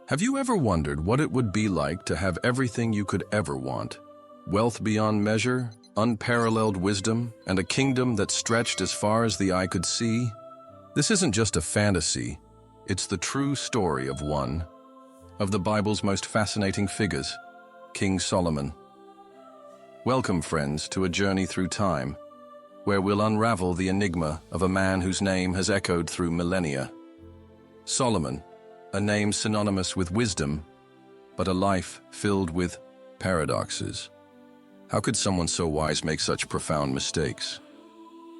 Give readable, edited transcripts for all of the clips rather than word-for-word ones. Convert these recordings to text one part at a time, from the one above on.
Have you ever wondered what it would be like to have everything you could ever want? Wealth beyond measure, unparalleled wisdom, and a kingdom that stretched as far as the eye could see? This isn't just a fantasy, it's the true story of one of the Bible's most fascinating figures, King Solomon. Welcome, friends, to a journey through time, where we'll unravel the enigma of a man whose name has echoed through millennia. Solomon, a name synonymous with wisdom, but a life filled with paradoxes. How could someone so wise make such profound mistakes?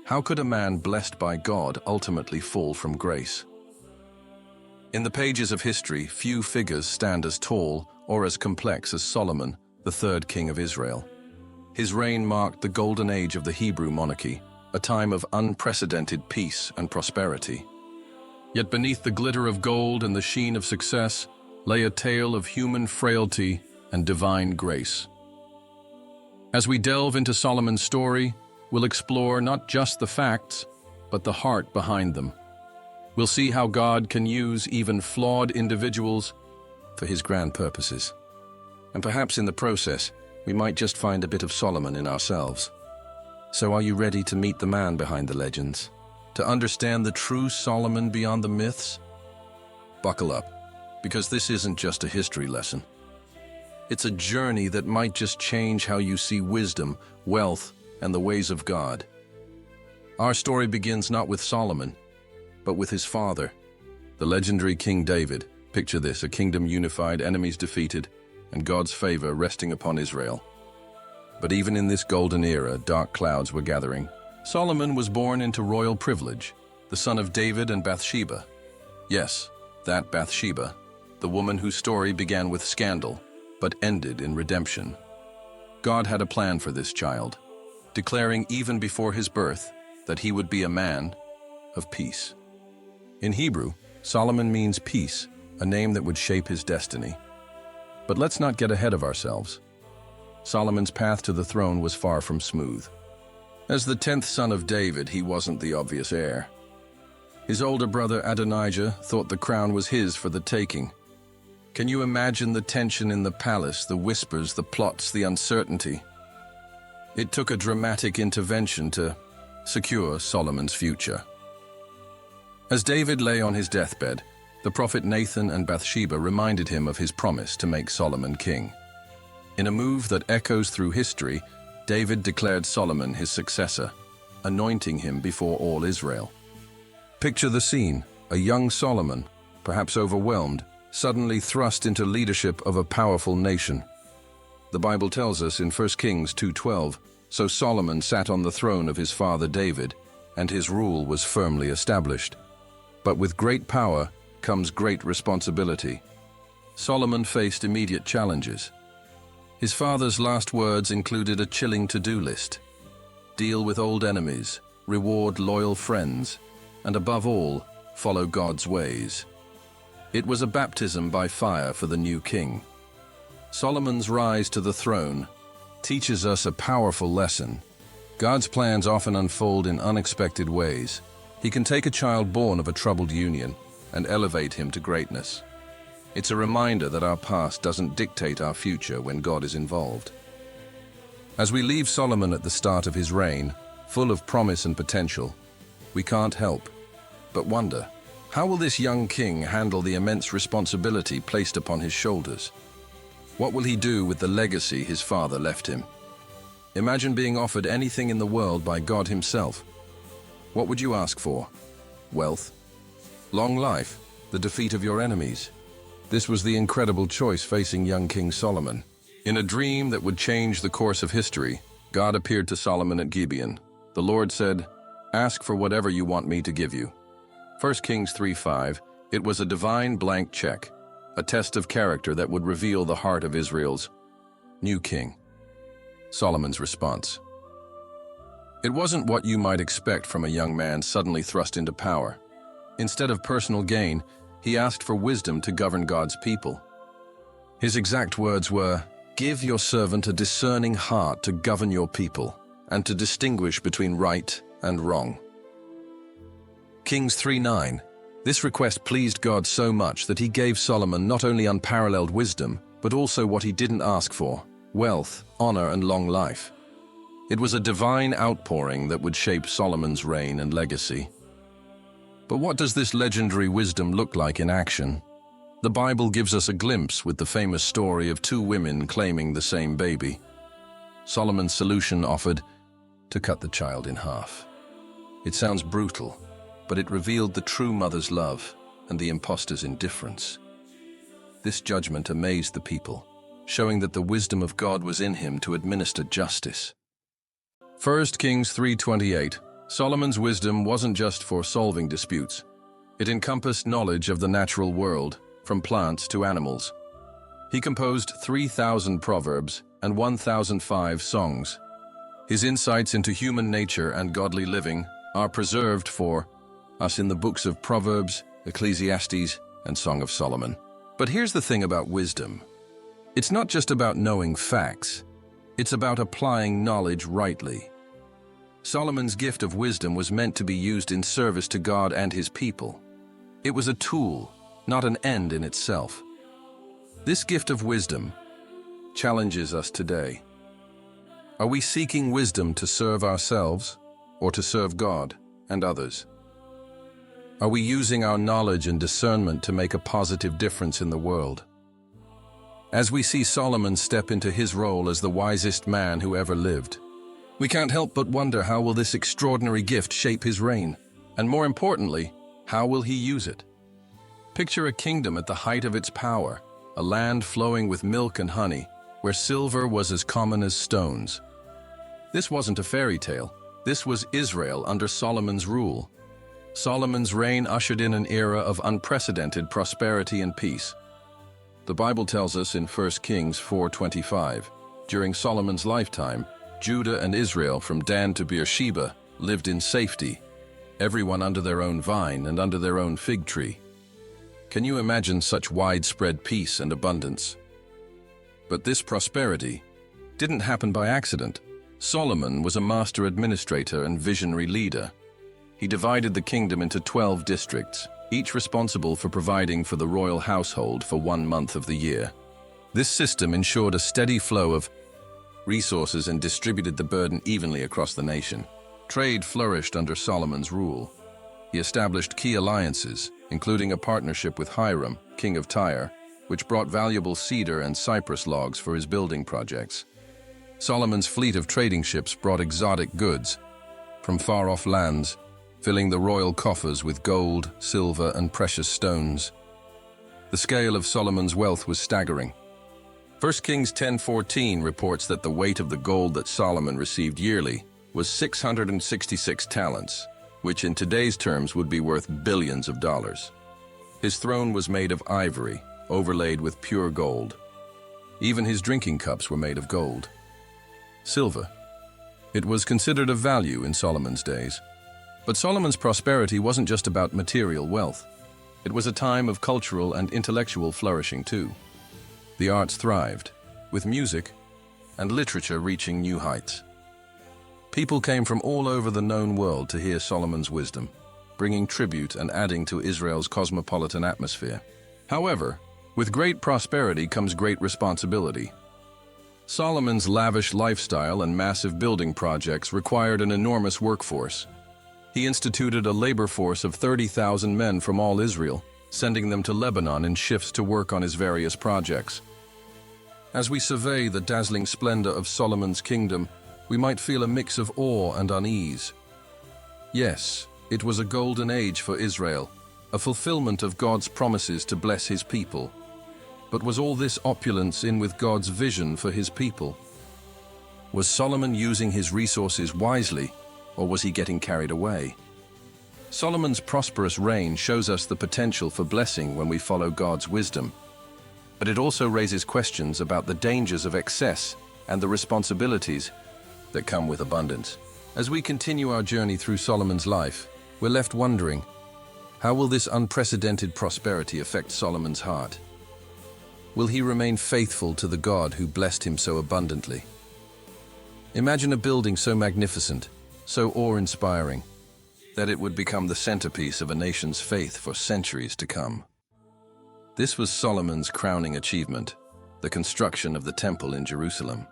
How could a man blessed by God ultimately fall from grace? In the pages of history, few figures stand as tall or as complex as Solomon, the third king of Israel. His reign marked the golden age of the Hebrew monarchy, a time of unprecedented peace and prosperity. Yet beneath the glitter of gold and the sheen of success lay a tale of human frailty and divine grace. As we delve into Solomon's story, we'll explore not just the facts, but the heart behind them. We'll see how God can use even flawed individuals for his grand purposes. And perhaps in the process, we might just find a bit of Solomon in ourselves. So are you ready to meet the man behind the legends? To understand the true Solomon beyond the myths? Buckle up, because this isn't just a history lesson. It's a journey that might just change how you see wisdom, wealth, and the ways of God. Our story begins not with Solomon, but with his father, the legendary King David. Picture this, a kingdom unified, enemies defeated, and God's favor resting upon Israel. But even in this golden era, dark clouds were gathering. Solomon was born into royal privilege, the son of David and Bathsheba. Yes, that Bathsheba, the woman whose story began with scandal, but ended in redemption. God had a plan for this child, declaring even before his birth that he would be a man of peace. In Hebrew, Solomon means peace, a name that would shape his destiny. But let's not get ahead of ourselves. Solomon's path to the throne was far from smooth. As the 10th son of David, he wasn't the obvious heir. His older brother Adonijah thought the crown was his for the taking. Can you imagine the tension in the palace, the whispers, the plots, the uncertainty? It took a dramatic intervention to secure Solomon's future. As David lay on his deathbed, the prophet Nathan and Bathsheba reminded him of his promise to make Solomon king. In a move that echoes through history, David declared Solomon his successor, anointing him before all Israel. Picture the scene, a young Solomon, perhaps overwhelmed, suddenly thrust into leadership of a powerful nation. The Bible tells us in 1 Kings 2:12, so Solomon sat on the throne of his father David, and his rule was firmly established. But with great power comes great responsibility. Solomon faced immediate challenges. His father's last words included a chilling to-do list: deal with old enemies, reward loyal friends, and above all, follow God's ways. It was a baptism by fire for the new king. Solomon's rise to the throne teaches us a powerful lesson. God's plans often unfold in unexpected ways. He can take a child born of a troubled union and elevate him to greatness. It's a reminder that our past doesn't dictate our future when God is involved. As we leave Solomon at the start of his reign, full of promise and potential, we can't help but wonder, how will this young king handle the immense responsibility placed upon his shoulders? What will he do with the legacy his father left him? Imagine being offered anything in the world by God himself. What would you ask for? Wealth? Long life? The defeat of your enemies? This was the incredible choice facing young King Solomon. In a dream that would change the course of history, God appeared to Solomon at Gibeon. The Lord said, "Ask for whatever you want me to give you." 1 Kings 3:5, it was a divine blank check, a test of character that would reveal the heart of Israel's new king. Solomon's response. It wasn't what you might expect from a young man suddenly thrust into power. Instead of personal gain, he asked for wisdom to govern God's people. His exact words were, "Give your servant a discerning heart to govern your people, and to distinguish between right and wrong." Kings 3:9, This request pleased God so much that he gave Solomon not only unparalleled wisdom, but also what he didn't ask for: wealth, honor, and long life. It was a divine outpouring that would shape Solomon's reign and legacy. But what does this legendary wisdom look like in action? The Bible gives us a glimpse with the famous story of two women claiming the same baby. Solomon's solution offered to cut the child in half. It sounds brutal, but it revealed the true mother's love and the impostor's indifference. This judgment amazed the people, showing that the wisdom of God was in him to administer justice. 1 Kings 3:28. Solomon's wisdom wasn't just for solving disputes. It encompassed knowledge of the natural world, from plants to animals. He composed 3,000 proverbs and 1,005 songs. His insights into human nature and godly living are preserved for us in the books of Proverbs, Ecclesiastes, and Song of Solomon. But here's the thing about wisdom. It's not just about knowing facts. It's about applying knowledge rightly. Solomon's gift of wisdom was meant to be used in service to God and his people. It was a tool, not an end in itself. This gift of wisdom challenges us today. Are we seeking wisdom to serve ourselves or to serve God and others? Are we using our knowledge and discernment to make a positive difference in the world? As we see Solomon step into his role as the wisest man who ever lived, we can't help but wonder, how will this extraordinary gift shape his reign? And more importantly, how will he use it? Picture a kingdom at the height of its power, a land flowing with milk and honey, where silver was as common as stones. This wasn't a fairy tale. This was Israel under Solomon's rule. Solomon's reign ushered in an era of unprecedented prosperity and peace. The Bible tells us in 1 Kings 4:25, during Solomon's lifetime, Judah and Israel from Dan to Beersheba lived in safety, everyone under their own vine and under their own fig tree. Can you imagine such widespread peace and abundance? But this prosperity didn't happen by accident. Solomon was a master administrator and visionary leader. He divided the kingdom into 12 districts, each responsible for providing for the royal household for 1 month of the year. This system ensured a steady flow of resources and distributed the burden evenly across the nation. Trade flourished under Solomon's rule. He established key alliances, including a partnership with Hiram, king of Tyre, which brought valuable cedar and cypress logs for his building projects. Solomon's fleet of trading ships brought exotic goods from far-off lands, filling the royal coffers with gold, silver, and precious stones. The scale of Solomon's wealth was staggering. 1 Kings 10:14 reports that the weight of the gold that Solomon received yearly was 666 talents, which in today's terms would be worth billions of dollars. His throne was made of ivory, overlaid with pure gold. Even his drinking cups were made of gold. Silver. It was considered of value in Solomon's days. But Solomon's prosperity wasn't just about material wealth. It was a time of cultural and intellectual flourishing too. The arts thrived, with music and literature reaching new heights. People came from all over the known world to hear Solomon's wisdom, bringing tribute and adding to Israel's cosmopolitan atmosphere. However, with great prosperity comes great responsibility. Solomon's lavish lifestyle and massive building projects required an enormous workforce. He instituted a labor force of 30,000 men from all Israel, sending them to Lebanon in shifts to work on his various projects. As we survey the dazzling splendor of Solomon's kingdom, we might feel a mix of awe and unease. Yes, it was a golden age for Israel, a fulfillment of God's promises to bless his people. But was all this opulence in with God's vision for his people? Was Solomon using his resources wisely, or was he getting carried away? Solomon's prosperous reign shows us the potential for blessing when we follow God's wisdom. But it also raises questions about the dangers of excess and the responsibilities that come with abundance. As we continue our journey through Solomon's life, we're left wondering, how will this unprecedented prosperity affect Solomon's heart? Will he remain faithful to the God who blessed him so abundantly? Imagine a building so magnificent, so awe-inspiring, that it would become the centerpiece of a nation's faith for centuries to come. This was Solomon's crowning achievement, the construction of the temple in Jerusalem.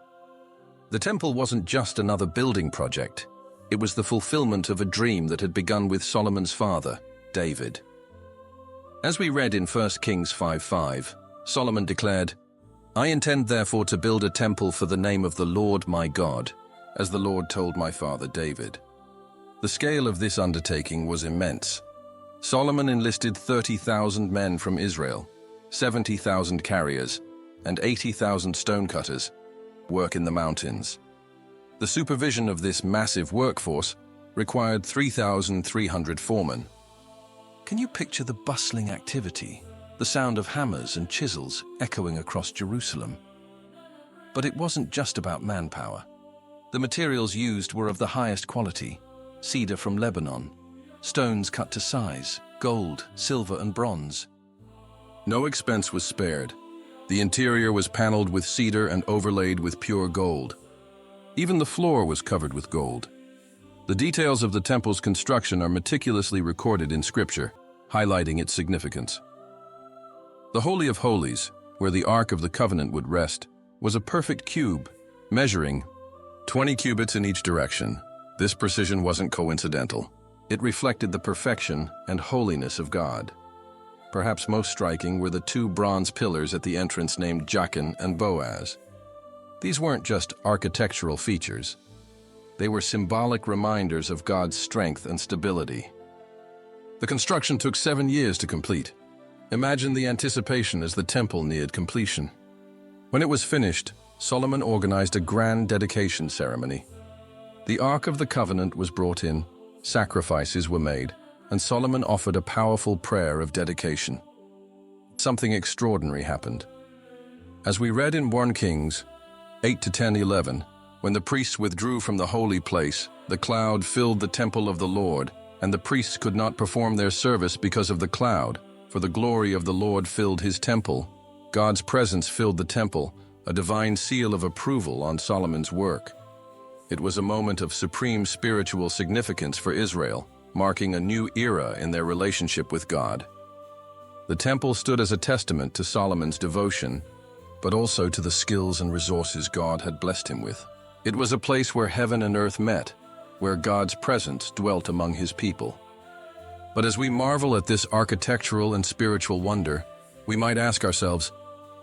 The temple wasn't just another building project. It was the fulfillment of a dream that had begun with Solomon's father, David. As we read in 1 Kings 5:5, Solomon declared, "I intend therefore to build a temple for the name of the Lord my God, as the Lord told my father David." The scale of this undertaking was immense. Solomon enlisted 30,000 men from Israel, 70,000 carriers, and 80,000 stonecutters, work in the mountains. The supervision of this massive workforce required 3,300 foremen. Can you picture the bustling activity, the sound of hammers and chisels echoing across Jerusalem? But it wasn't just about manpower. The materials used were of the highest quality: cedar from Lebanon, stones cut to size, gold, silver, and bronze. No expense was spared. The interior was paneled with cedar and overlaid with pure gold. Even the floor was covered with gold. The details of the temple's construction are meticulously recorded in Scripture, highlighting its significance. The Holy of Holies, where the Ark of the Covenant would rest, was a perfect cube, measuring 20 cubits in each direction. This precision wasn't coincidental. It reflected the perfection and holiness of God. Perhaps most striking were the two bronze pillars at the entrance named Jachin and Boaz. These weren't just architectural features. They were symbolic reminders of God's strength and stability. The construction took 7 years to complete. Imagine the anticipation as the temple neared completion. When it was finished, Solomon organized a grand dedication ceremony. The Ark of the Covenant was brought in, sacrifices were made, and Solomon offered a powerful prayer of dedication. Something extraordinary happened. As we read in 1 Kings 8-10-11, when the priests withdrew from the holy place, the cloud filled the temple of the Lord, and the priests could not perform their service because of the cloud, for the glory of the Lord filled his temple. God's presence filled the temple, a divine seal of approval on Solomon's work. It was a moment of supreme spiritual significance for Israel, marking a new era in their relationship with God. The temple stood as a testament to Solomon's devotion, but also to the skills and resources God had blessed him with. It was a place where heaven and earth met, where God's presence dwelt among his people. But as we marvel at this architectural and spiritual wonder, we might ask ourselves,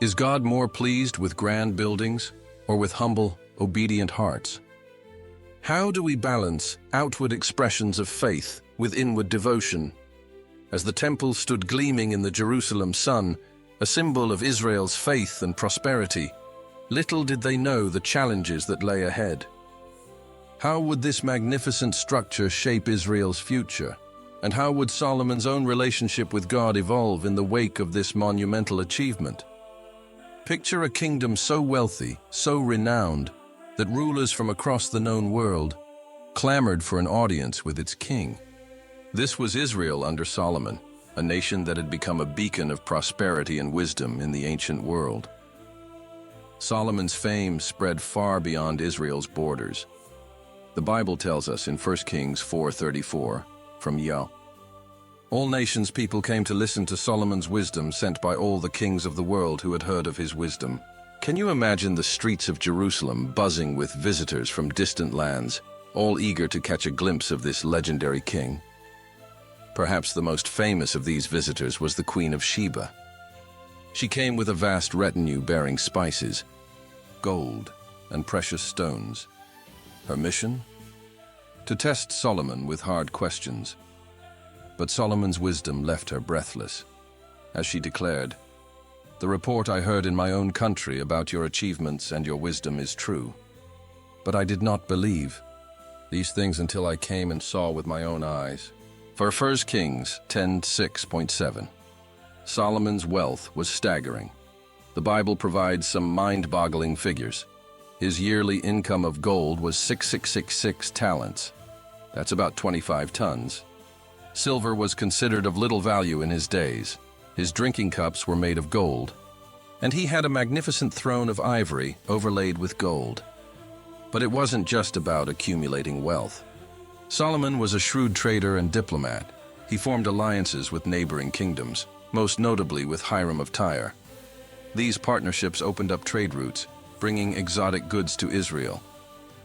is God more pleased with grand buildings or with humble, obedient hearts? How do we balance outward expressions of faith with inward devotion? As the temple stood gleaming in the Jerusalem sun, a symbol of Israel's faith and prosperity, little did they know the challenges that lay ahead. How would this magnificent structure shape Israel's future? And how would Solomon's own relationship with God evolve in the wake of this monumental achievement? Picture a kingdom so wealthy, so renowned, that rulers from across the known world clamored for an audience with its king. This was Israel under Solomon, a nation that had become a beacon of prosperity and wisdom in the ancient world. Solomon's fame spread far beyond Israel's borders. The Bible tells us in 1 Kings 4:34, from Yah, "All nations' people came to listen to Solomon's wisdom sent by all the kings of the world who had heard of his wisdom." Can you imagine the streets of Jerusalem buzzing with visitors from distant lands, all eager to catch a glimpse of this legendary king? Perhaps the most famous of these visitors was the Queen of Sheba. She came with a vast retinue bearing spices, gold, and precious stones. Her mission? To test Solomon with hard questions. But Solomon's wisdom left her breathless. As she declared, "The report I heard in my own country about your achievements and your wisdom is true. But I did not believe these things until I came and saw with my own eyes." For 1 Kings 10:6.7, Solomon's wealth was staggering. The Bible provides some mind-boggling figures. His yearly income of gold was 6,666 talents. That's about 25 tons. Silver was considered of little value in his days. His drinking cups were made of gold, and he had a magnificent throne of ivory overlaid with gold. But it wasn't just about accumulating wealth. Solomon was a shrewd trader and diplomat. He formed alliances with neighboring kingdoms, most notably with Hiram of Tyre. These partnerships opened up trade routes, bringing exotic goods to Israel.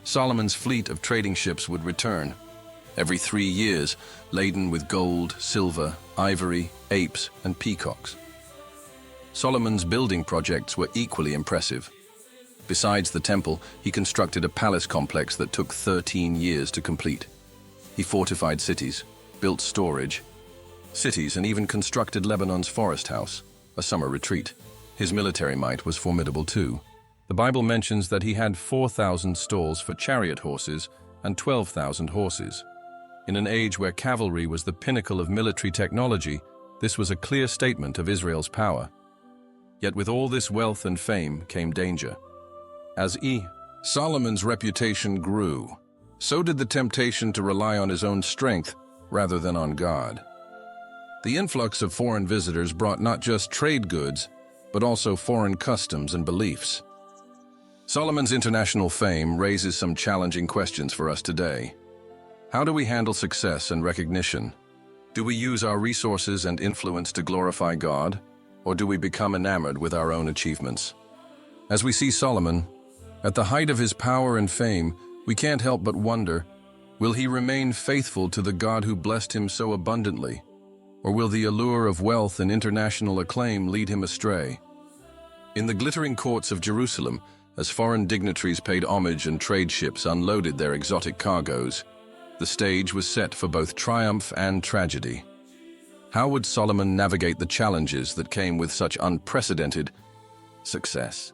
Solomon's fleet of trading ships would return every 3 years, laden with gold, silver, ivory, apes, and peacocks. Solomon's building projects were equally impressive. Besides the temple, he constructed a palace complex that took 13 years to complete. He fortified cities, built storage cities, and even constructed Lebanon's forest house, a summer retreat. His military might was formidable too. The Bible mentions that he had 4,000 stalls for chariot horses and 12,000 horses. In an age where cavalry was the pinnacle of military technology, this was a clear statement of Israel's power. Yet with all this wealth and fame came danger. As Solomon's reputation grew, so did the temptation to rely on his own strength rather than on God. The influx of foreign visitors brought not just trade goods, but also foreign customs and beliefs. Solomon's international fame raises some challenging questions for us today. How do we handle success and recognition? Do we use our resources and influence to glorify God, or do we become enamored with our own achievements? As we see Solomon, at the height of his power and fame, we can't help but wonder, will he remain faithful to the God who blessed him so abundantly? Or will the allure of wealth and international acclaim lead him astray? In the glittering courts of Jerusalem, as foreign dignitaries paid homage and trade ships unloaded their exotic cargoes, the stage was set for both triumph and tragedy. How would Solomon navigate the challenges that came with such unprecedented success?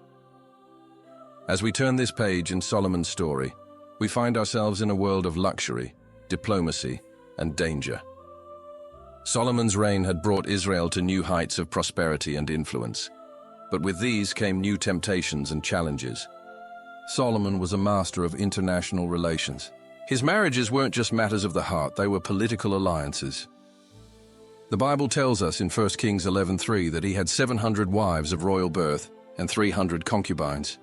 As we turn this page in Solomon's story, we find ourselves in a world of luxury, diplomacy, and danger. Solomon's reign had brought Israel to new heights of prosperity and influence, but with these came new temptations and challenges. Solomon was a master of international relations. His marriages weren't just matters of the heart, they were political alliances. The Bible tells us in 1 Kings 11:3 that he had 700 wives of royal birth and 300 concubines.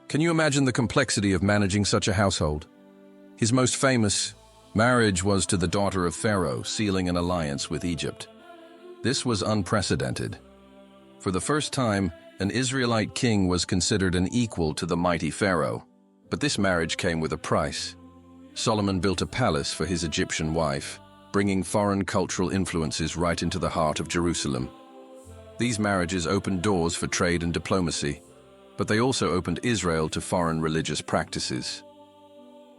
Can you imagine the complexity of managing such a household? His most famous marriage was to the daughter of Pharaoh, sealing an alliance with Egypt. This was unprecedented. For the first time, an Israelite king was considered an equal to the mighty Pharaoh. But this marriage came with a price. Solomon built a palace for his Egyptian wife, bringing foreign cultural influences right into the heart of Jerusalem. These marriages opened doors for trade and diplomacy, but they also opened Israel to foreign religious practices.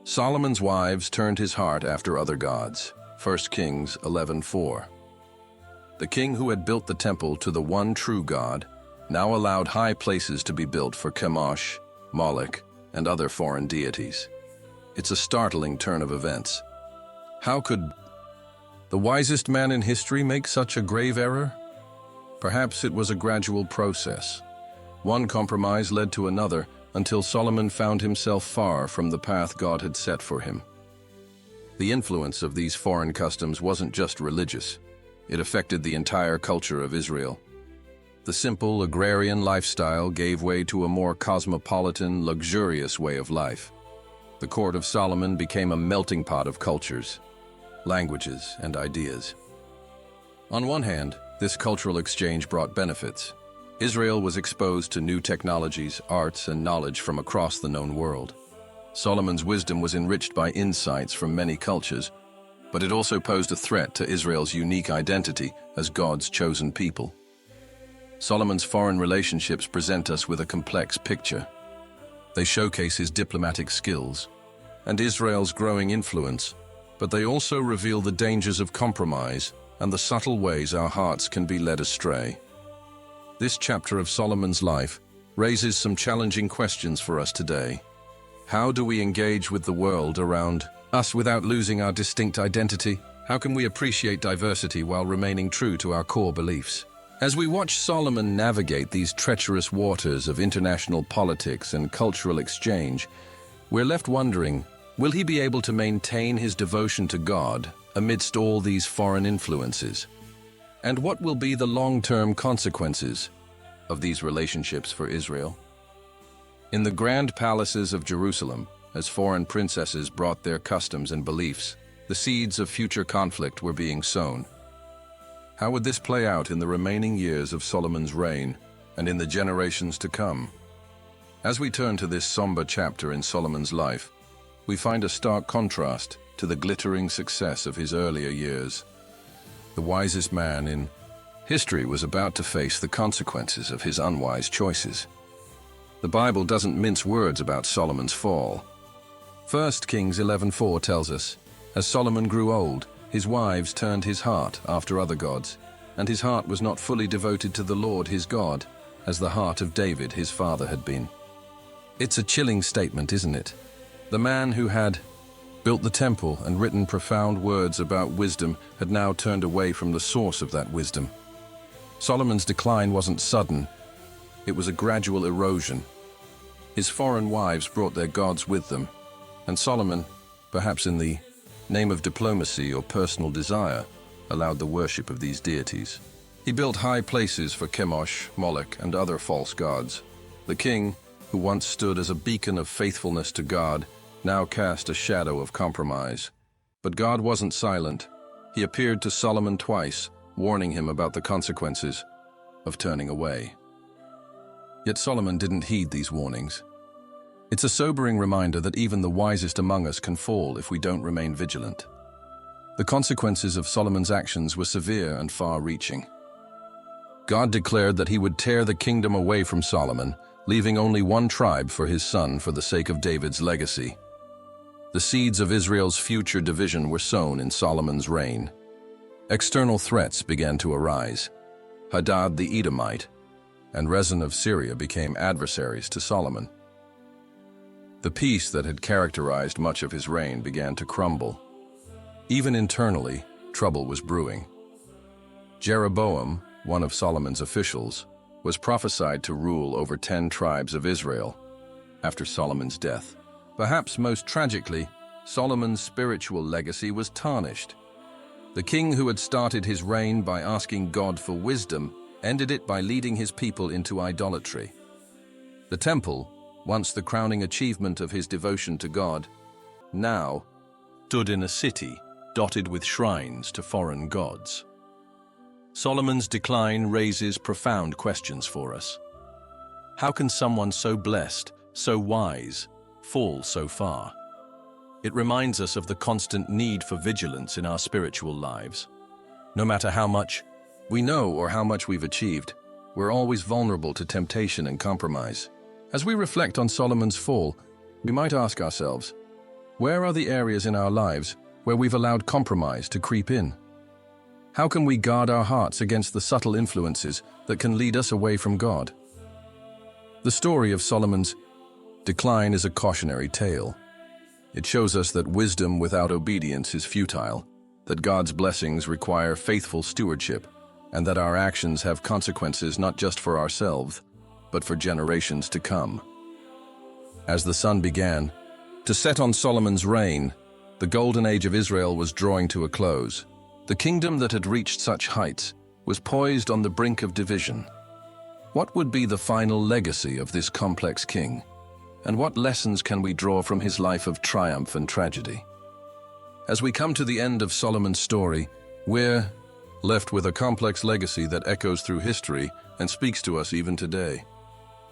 Solomon's wives turned his heart after other gods. 1 Kings 11:4. The king who had built the temple to the one true God now allowed high places to be built for Chemosh, Moloch, and other foreign deities. It's a startling turn of events. How could the wisest man in history make such a grave error? Perhaps it was a gradual process. One compromise led to another until Solomon found himself far from the path God had set for him. The influence of these foreign customs wasn't just religious. It affected the entire culture of Israel. The simple agrarian lifestyle gave way to a more cosmopolitan, luxurious way of life. The court of Solomon became a melting pot of cultures, languages, and ideas. On one hand, this cultural exchange brought benefits. Israel was exposed to new technologies, arts, and knowledge from across the known world. Solomon's wisdom was enriched by insights from many cultures, but it also posed a threat to Israel's unique identity as God's chosen people. Solomon's foreign relationships present us with a complex picture. They showcase his diplomatic skills and Israel's growing influence, but they also reveal the dangers of compromise and the subtle ways our hearts can be led astray. This chapter of Solomon's life raises some challenging questions for us today. How do we engage with the world around us without losing our distinct identity? How can we appreciate diversity while remaining true to our core beliefs? As we watch Solomon navigate these treacherous waters of international politics and cultural exchange, we're left wondering, will he be able to maintain his devotion to God amidst all these foreign influences? And what will be the long-term consequences of these relationships for Israel? In the grand palaces of Jerusalem, as foreign princesses brought their customs and beliefs, the seeds of future conflict were being sown. How would this play out in the remaining years of Solomon's reign and in the generations to come? As we turn to this somber chapter in Solomon's life, we find a stark contrast to the glittering success of his earlier years. The wisest man in history was about to face the consequences of his unwise choices. The Bible doesn't mince words about Solomon's fall. 1 Kings 11:4 tells us, "As Solomon grew old, his wives turned his heart after other gods, and his heart was not fully devoted to the Lord his God, as the heart of David his father had been." It's a chilling statement, isn't it? The man who had built the temple and written profound words about wisdom had now turned away from the source of that wisdom. Solomon's decline wasn't sudden. It was a gradual erosion. His foreign wives brought their gods with them, and Solomon, perhaps in the name of diplomacy or personal desire, allowed the worship of these deities. He built high places for Chemosh, Moloch, and other false gods. The king, who once stood as a beacon of faithfulness to God, now cast a shadow of compromise. But God wasn't silent. He appeared to Solomon twice, warning him about the consequences of turning away. Yet Solomon didn't heed these warnings. It's a sobering reminder that even the wisest among us can fall if we don't remain vigilant. The consequences of Solomon's actions were severe and far-reaching. God declared that he would tear the kingdom away from Solomon, leaving only one tribe for his son for the sake of David's legacy. The seeds of Israel's future division were sown in Solomon's reign. External threats began to arise. Hadad the Edomite and Rezin of Syria became adversaries to Solomon. The peace that had characterized much of his reign began to crumble. Even internally, trouble was brewing. Jeroboam, one of Solomon's officials, was prophesied to rule over 10 tribes of Israel after Solomon's death. Perhaps most tragically, Solomon's spiritual legacy was tarnished. The king who had started his reign by asking God for wisdom ended it by leading his people into idolatry. The temple, once the crowning achievement of his devotion to God, now stood in a city dotted with shrines to foreign gods. Solomon's decline raises profound questions for us. How can someone so blessed, so wise, fall so far? It reminds us of the constant need for vigilance in our spiritual lives. No matter how much we know or how much we've achieved, we're always vulnerable to temptation and compromise. As we reflect on Solomon's fall, we might ask ourselves, where are the areas in our lives where we've allowed compromise to creep in? How can we guard our hearts against the subtle influences that can lead us away from God? The story of Solomon's decline is a cautionary tale. It shows us that wisdom without obedience is futile, that God's blessings require faithful stewardship, and that our actions have consequences not just for ourselves, but for generations to come. As the sun began to set on Solomon's reign, the golden age of Israel was drawing to a close. The kingdom that had reached such heights was poised on the brink of division. What would be the final legacy of this complex king? And what lessons can we draw from his life of triumph and tragedy? As we come to the end of Solomon's story, we're left with a complex legacy that echoes through history and speaks to us even today.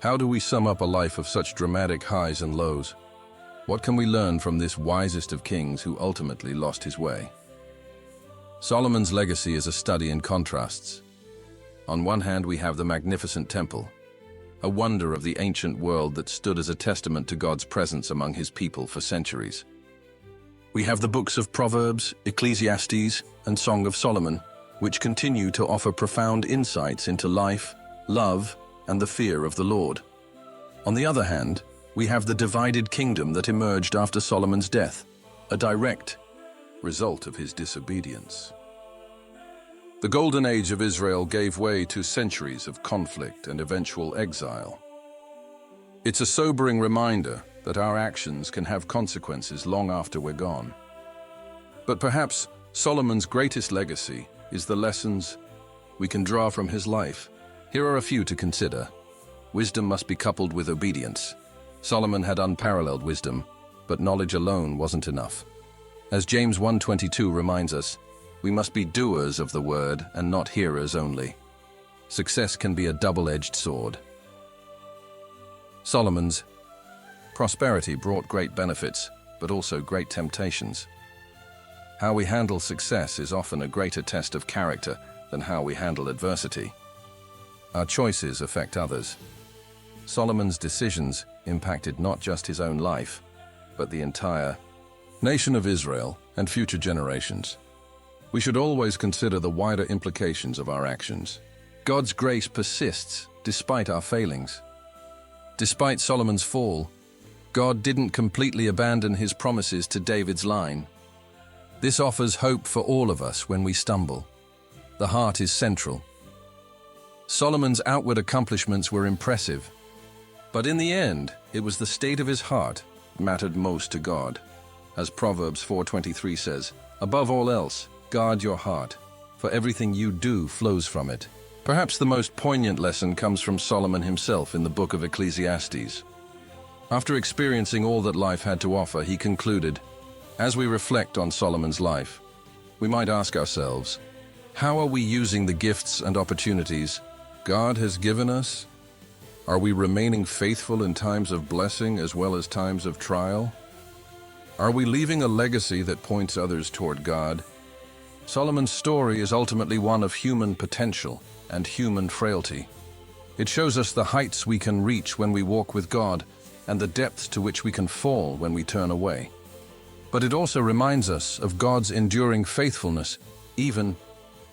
How do we sum up a life of such dramatic highs and lows? What can we learn from this wisest of kings who ultimately lost his way? Solomon's legacy is a study in contrasts. On one hand, we have the magnificent temple, a wonder of the ancient world that stood as a testament to God's presence among his people for centuries. We have the books of Proverbs, Ecclesiastes, and Song of Solomon, which continue to offer profound insights into life, love, and the fear of the Lord. On the other hand, we have the divided kingdom that emerged after Solomon's death, a direct result of his disobedience. The golden age of Israel gave way to centuries of conflict and eventual exile. It's a sobering reminder that our actions can have consequences long after we're gone. But perhaps Solomon's greatest legacy is the lessons we can draw from his life. Here are a few to consider. Wisdom must be coupled with obedience. Solomon had unparalleled wisdom, but knowledge alone wasn't enough. As James 1:22 reminds us, we must be doers of the word and not hearers only. Success can be a double-edged sword. Solomon's prosperity brought great benefits, but also great temptations. How we handle success is often a greater test of character than how we handle adversity. Our choices affect others. Solomon's decisions impacted not just his own life, but the entire nation of Israel and future generations. We should always consider the wider implications of our actions. God's grace persists despite our failings. Despite Solomon's fall, God didn't completely abandon his promises to David's line. This offers hope for all of us when we stumble. The heart is central. Solomon's outward accomplishments were impressive, but in the end, it was the state of his heart that mattered most to God. As Proverbs 4:23 says, "Above all else, guard your heart, for everything you do flows from it." Perhaps the most poignant lesson comes from Solomon himself in the book of Ecclesiastes. After experiencing all that life had to offer, he concluded, as we reflect on Solomon's life, we might ask ourselves, how are we using the gifts and opportunities God has given us? Are we remaining faithful in times of blessing as well as times of trial? Are we leaving a legacy that points others toward God? Solomon's story is ultimately one of human potential and human frailty. It shows us the heights we can reach when we walk with God and the depths to which we can fall when we turn away. But it also reminds us of God's enduring faithfulness, even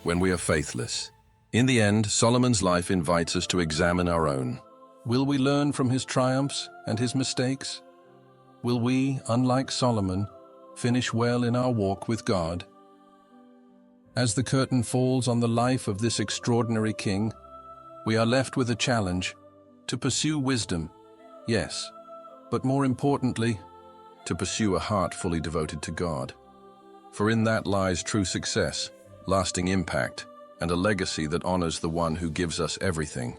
when we are faithless. In the end, Solomon's life invites us to examine our own. Will we learn from his triumphs and his mistakes? Will we, unlike Solomon, finish well in our walk with God? As the curtain falls on the life of this extraordinary king, we are left with a challenge to pursue wisdom, yes, but more importantly, to pursue a heart fully devoted to God. For in that lies true success, lasting impact, and a legacy that honors the one who gives us everything.